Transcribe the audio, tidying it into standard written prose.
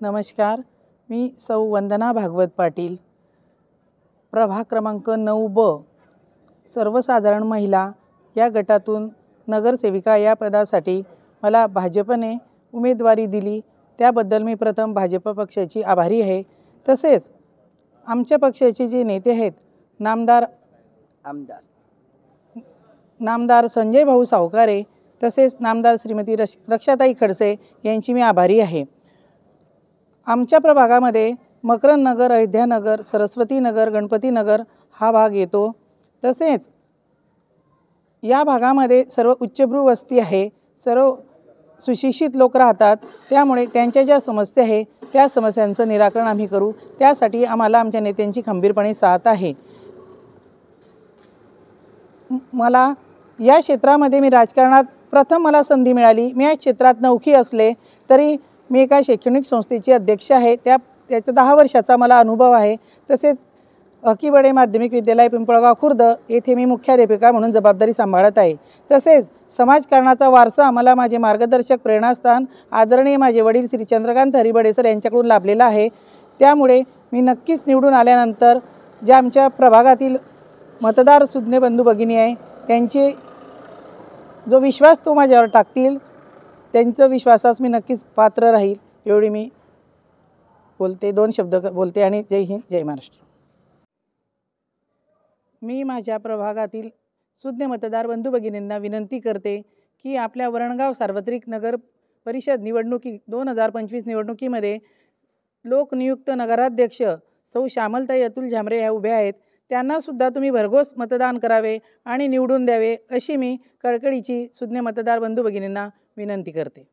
नमस्कार, मी सौ वंदना भागवत पाटील, प्रभाग क्रमांक 9 सर्वसाधारण महिला या गटातून नगरसेविका या पदासाठी मला भाजपने उमेदवारी दिली। त्याबद्दल मी प्रथम भाजप पक्षाची आभारी आहे। तसेच आमच्या पक्षाचे जे नेते आहेत नामदार संजय भाऊ सावकारे, तसेच नामदार श्रीमती रक्षाताई खडसे यांची मी आभारी आहे। आमच्या प्रभागामध्ये मकरंद नगर, अयोध्या नगर, सरस्वती नगर, गणपती नगर हा भाग येतो। तसेच या भागामध्ये सर्व उच्चभ्रू वस्ती आहे, सर्व सुशिक्षित लोक राहतात। त्यामुळे त्यांच्या ज्या समस्या आहे त्या समस्यांचं निराकरण आम्ही करू, त्यासाठी आम्हाला आमच्या नेत्यांची खंबीरपणे साथ आहे। मला या क्षेत्रामध्ये मी राजकारणात प्रथम मला संधी मिळाली। मी या क्षेत्रात नवखी असले तरी मी एका शैक्षणिक संस्थेची अध्यक्ष आहे। त्याचा 10 वर्षाचा मला अनुभव आहे। तसेच अकिबडे माध्यमिक विद्यालय पिंपळगाव खुर्द येथे मी मुख्याध्यापिका म्हणून जबाबदारी सांभाळत आहे। तसेच समाजकारणाचा वारसा मला माझे मार्गदर्शक प्रेरणास्थान आदरणीय माझे वडील श्री चंद्रकांत हरिबडे सर यांच्याकडून लाभलेला आहे। त्यामुळे मी नक्कीच निवडून आल्यानंतर ज्या आमच्या प्रभागातील मतदार सुज्ञ बंधू भगिनी आहे त्यांचे जो विश्वास तो माझ्यावर टाकतील, त्यांचं विश्वासास मी नक्कीच पात्र राहील एवढी मी बोलते। 2 शब्द बोलते आणि जय हिंद, जय महाराष्ट्र। मी माझ्या प्रभागातील सुज्ञ मतदार बंधू भगिनींना विनंती करते की आपल्या वरणगाव सार्वत्रिक नगर परिषद निवडणुकी 2025 निवडणुकीमध्ये लोकनियुक्त नगराध्यक्ष सौ श्यामलताई अतुल झांबरे ह्या उभ्या आहेत। त्यांना सुद्धा तुम्ही भरघोस मतदान करावे आणि निवडून द्यावे अशी मी कळकळीची सुज्ञ मतदार बंधू भगिनींना विनंती करते।